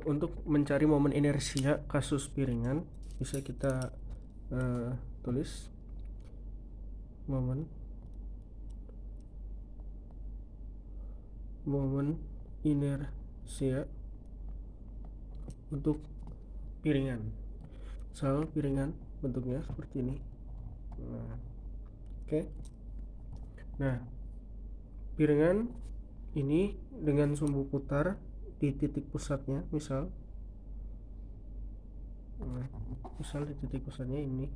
Untuk mencari momen inersia kasus piringan bisa kita tulis momen inersia untuk piringan. Misal piringan bentuknya seperti ini. Oke. Nah, piringan ini dengan sumbu putar di titik pusatnya, misal di titik pusatnya ini,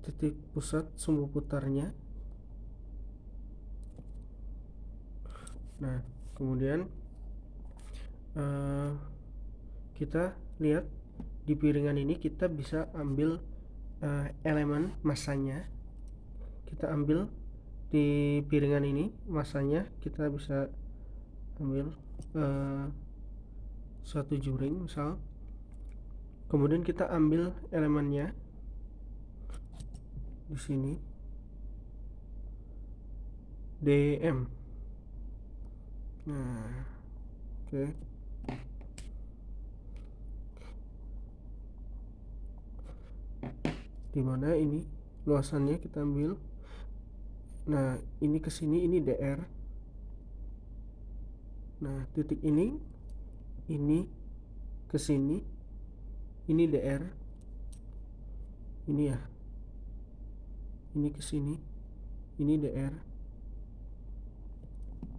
titik pusat sumbu putarnya. Nah, kemudian kita lihat di piringan ini kita bisa ambil elemen masanya. Kita ambil di piringan ini masanya, kita bisa ambil suatu juring misal, kemudian kita ambil elemennya di sini dm. Nah, oke. Dimana ini luasannya kita ambil. Nah, ini ke sini, ini dr. Nah, titik ini ke sini, ini dr. Ini ya, ini ke sini, ini dr.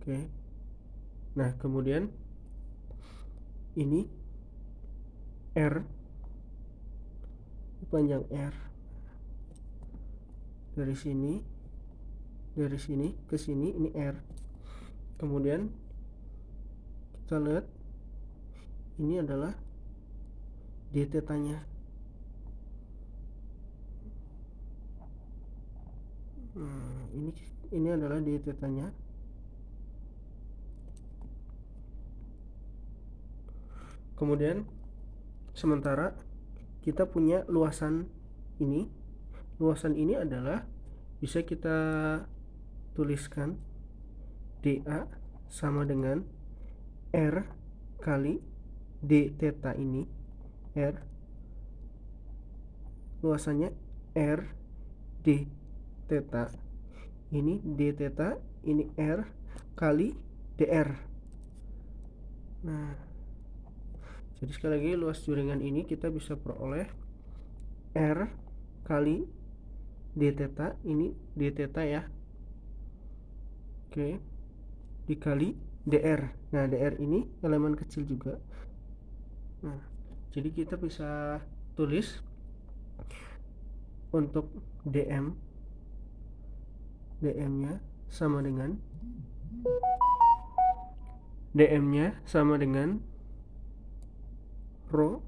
Oke. Nah, kemudian ini r, panjang r dari sini ke sini, ini r. Kemudian kita lihat ini adalah d tetanya. Nah, ini adalah d tetanya. Kemudian sementara kita punya luasan ini. Luasan ini adalah bisa kita tuliskan dA sama dengan r kali d theta ini. R luasannya r d theta. Ini d theta, ini r kali dr. Nah, jadi sekali lagi luas jaringan ini kita bisa peroleh r kali d theta, ini d theta ya. Oke. Dikali dr. Nah, dr ini elemen kecil juga. Nah, jadi kita bisa tulis untuk dm-nya sama dengan rho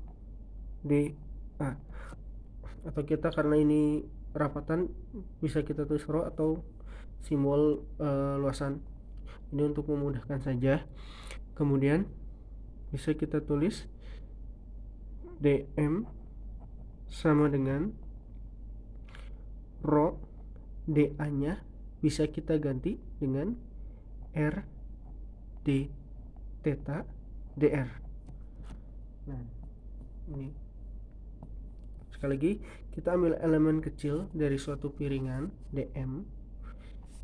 dA. Atau kita karena ini rapatan bisa kita tulis rho atau simbol luasan. Ini untuk memudahkan saja. Kemudian bisa kita tulis dm sama dengan rho dA nya bisa kita ganti dengan r d theta dr. Nah, ini sekali lagi kita ambil elemen kecil dari suatu piringan dm,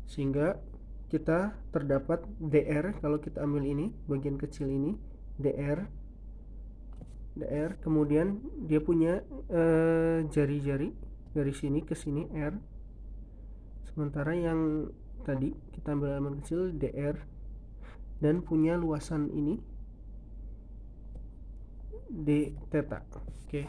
sehingga kita terdapat dr. Kalau kita ambil ini bagian kecil ini dr, kemudian dia punya jari-jari dari sini ke sini r. Sementara yang tadi kita ambil elemen kecil dr dan punya luasan ini d theta. Oke.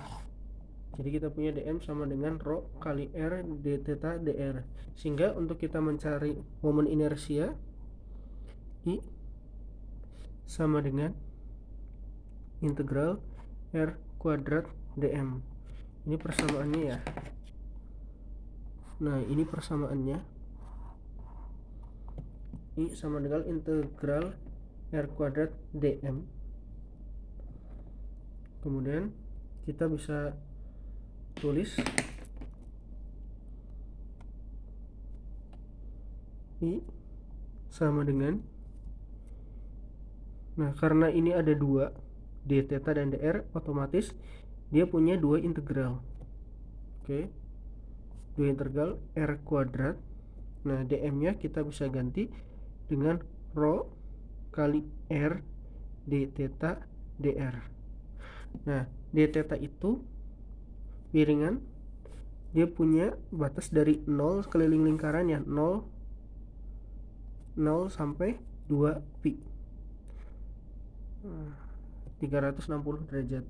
Jadi kita punya dm sama dengan rho kali r d theta dr. Sehingga untuk kita mencari momen inersia, I sama dengan integral r kuadrat dm. Ini persamaannya ya. Nah, ini persamaannya. I sama dengan integral r kuadrat dm. Kemudian kita bisa tulis I sama dengan, nah karena ini ada dua, d theta dan dr, otomatis dia punya dua integral. Oke, dua integral r kuadrat. Nah, dm nya kita bisa ganti dengan rho kali r d theta dr. Nah, d theta itu piringan, dia punya batas dari 0 keliling lingkaran ya, 0 sampai 2 pi, 360 derajat.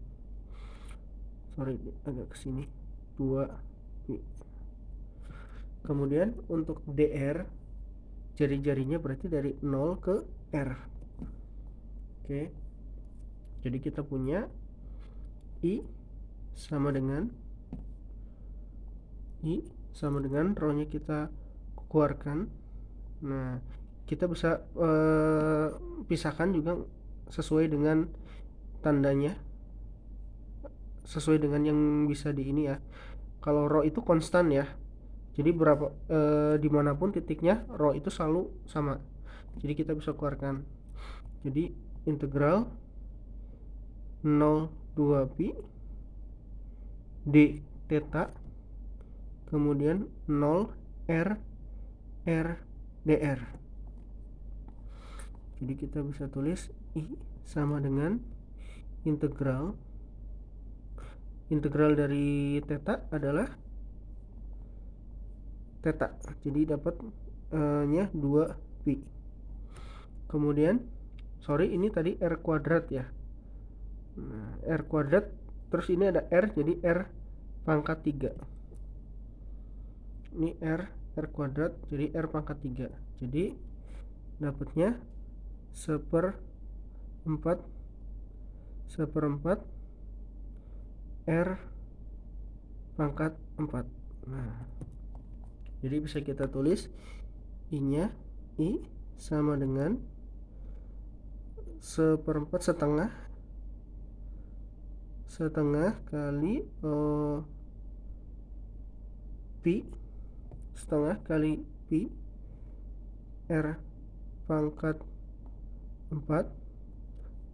Sorry, agak kesini, 2 pi. Kemudian untuk dr, jari-jarinya berarti dari 0 ke r. Oke, jadi kita punya I sama dengan rho nya kita keluarkan. Nah, kita bisa pisahkan juga sesuai dengan tandanya, sesuai dengan yang bisa di ini ya. Kalau rho itu konstan ya, jadi berapa dimanapun titiknya, rho itu selalu sama, jadi kita bisa keluarkan. Jadi integral 0,2 pi d theta kemudian 0 r dr. Jadi kita bisa tulis I sama dengan integral dari theta adalah theta, jadi dapat nya 2 pi. Kemudian ini tadi r kuadrat ya. Nah, r kuadrat, terus ini ada r, jadi r pangkat 3. Ini r kuadrat, jadi r pangkat 3. Jadi dapatnya 1/4 r pangkat 4. Nah, jadi bisa kita tulis I nya, I sama dengan 1/4 setengah kali pi, setengah kali pi r pangkat 4,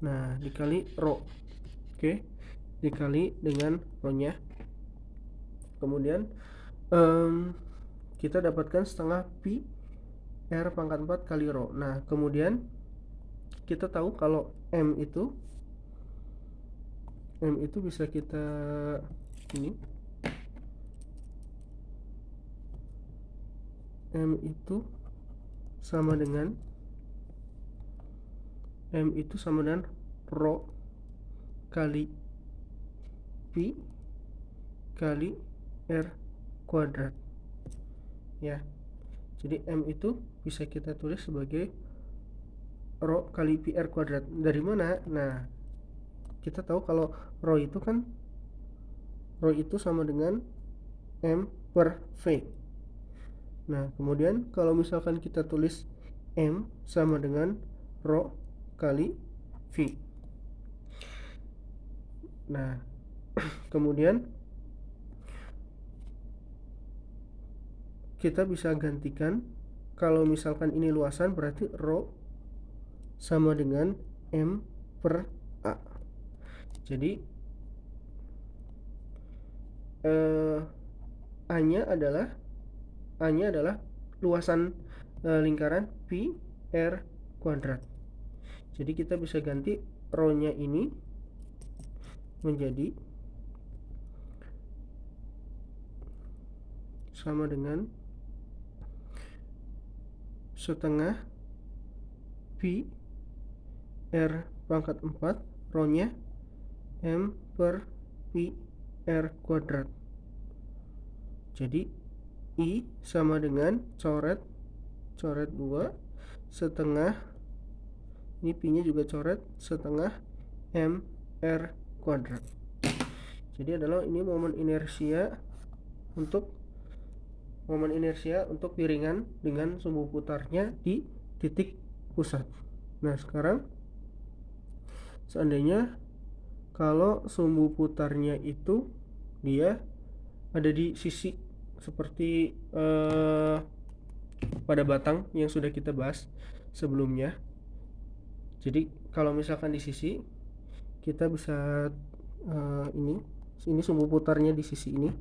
nah dikali rho. Oke, dikali dengan rho nya. Kemudian kita dapatkan setengah pi r pangkat 4 kali rho. Nah, kemudian kita tahu kalau m itu bisa kita ini, m itu sama dengan rho kali pi kali r kuadrat ya. Jadi m itu bisa kita tulis sebagai rho kali pi r kuadrat. Dari mana? Nah, kita tahu kalau rho itu sama dengan m per v. Nah, kemudian kalau misalkan kita tulis m sama dengan rho kali v. Nah, kemudian kita bisa gantikan, kalau misalkan ini luasan berarti rho sama dengan m per a. Jadi A nya adalah luasan lingkaran pi r kuadrat. Jadi kita bisa ganti rho nya ini menjadi sama dengan setengah pi r pangkat 4, rho nya m per pi r kuadrat. Jadi I sama dengan coret 2 setengah, ini pi nya juga coret setengah m r kuadrat. Jadi adalah ini momen inersia untuk piringan dengan sumbu putarnya di titik pusat. Nah, sekarang seandainya kalau sumbu putarnya itu dia ada di sisi seperti pada batang yang sudah kita bahas sebelumnya. Jadi kalau misalkan di sisi, kita bisa ini sumbu putarnya di sisi ini.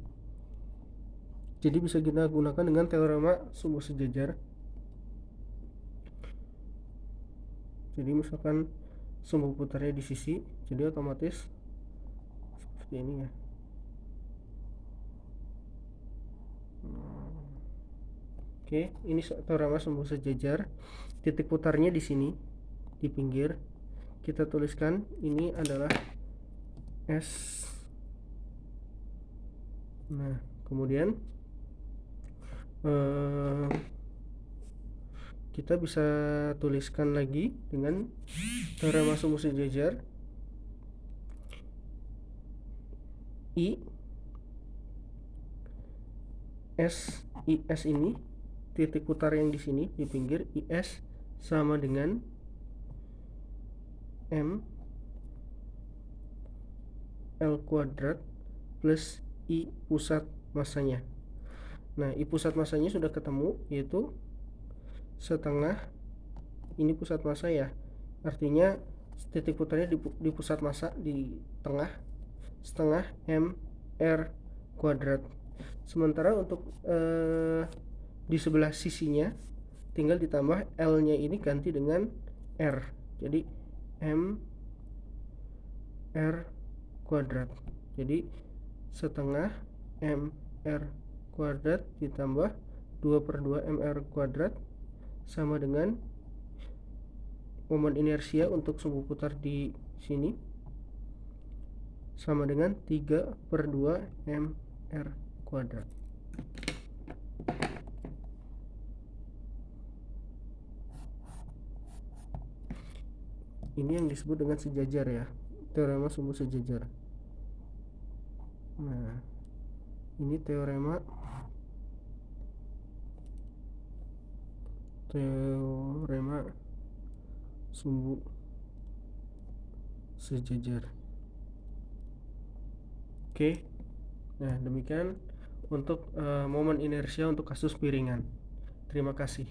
Jadi bisa kita gunakan dengan teorema sumbu sejajar. Jadi misalkan sumbu putarnya di sisi, jadi otomatis seperti ini ya. Oke, ini teorema sumbu sejajar. Titik putarnya di sini, di pinggir. Kita tuliskan ini adalah S. Nah, kemudian kita bisa tuliskan lagi dengan teorema sumbu sejajar. I S ini titik putar yang di sini di pinggir, IS sama dengan M L kuadrat plus I pusat masanya. Nah, I pusat masanya sudah ketemu, yaitu setengah, ini pusat massa ya, artinya titik putarnya di pusat massa di tengah, setengah M R kuadrat. Sementara untuk di sebelah sisinya tinggal ditambah L nya ini ganti dengan R, jadi M R kuadrat. Jadi setengah M R kuadrat ditambah 2/2 MR kuadrat sama dengan momen inersia untuk sumbu putar di sini sama dengan 3/2 MR kuadrat. Ini yang disebut dengan sejajar ya, teorema sumbu sejajar. Nah, ini teorema sumbu sejajar. Oke. Nah, demikian untuk momen inersia untuk kasus piringan. Terima kasih.